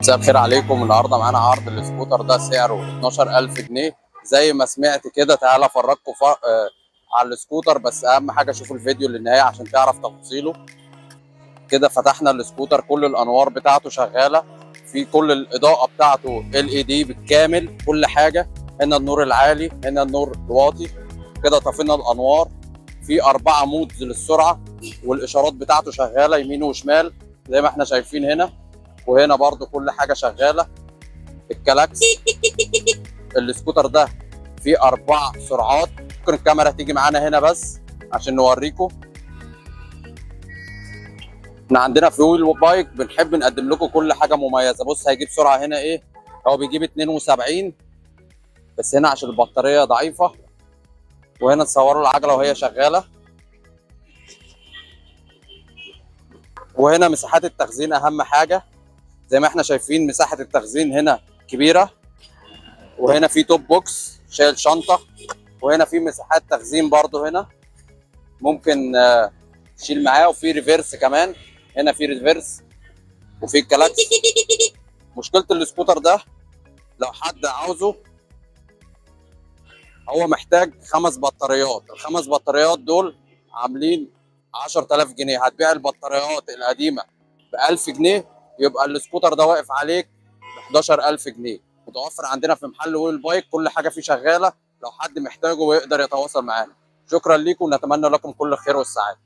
مساء الخير عليكم. النهارده معانا عرض السكوتر ده سعره 12000 جنيه. زي ما سمعت كده تعالى افرجكم على السكوتر، بس اهم حاجه شوفوا الفيديو للنهايه عشان تعرف تفاصيله. كده فتحنا السكوتر، كل الانوار بتاعته شغاله، في كل الاضاءه بتاعته LED بالكامل، كل حاجه. هنا النور العالي، هنا النور الواطي. كده طفينا الانوار، في 4 مودز للسرعه، والاشارات بتاعته شغاله يمين وشمال زي ما احنا شايفين هنا. وهنا برضو كل حاجه شغاله. الكلاكس السكوتر ده فيه 4 سرعات. ممكن الكاميرا تيجي معانا هنا بس عشان نوريكم. احنا عندنا في ويل بايك بنحب نقدم لكم كل حاجه مميزه. بص هيجيب سرعه هنا ايه، هو بيجيب 72 بس هنا عشان البطاريه ضعيفه. وهنا تصوروا العجله وهي شغاله. وهنا مساحات التخزين اهم حاجه، زي ما احنا شايفين مساحه التخزين هنا كبيره. وهنا في توب بوكس شايل شنطه. وهنا في مساحات تخزين برضو، هنا ممكن تشيل معاه. وفي ريفيرس كمان، هنا في ريفيرس وفي الكلاكس. مشكله السكوتر ده لو حد عاوزه، هو محتاج 5 بطاريات. ال5 بطاريات دول عاملين 10000 جنيه. هتبيع البطاريات القديمه ب1000 جنيه، يبقى السكوتر ده واقف عليك ب11000 جنيه. متوفر عندنا في محل ويل بايك، كل حاجه فيه شغاله. لو حد محتاجه ويقدر يتواصل معانا. شكرا لكم ونتمنى لكم كل الخير والسعاده.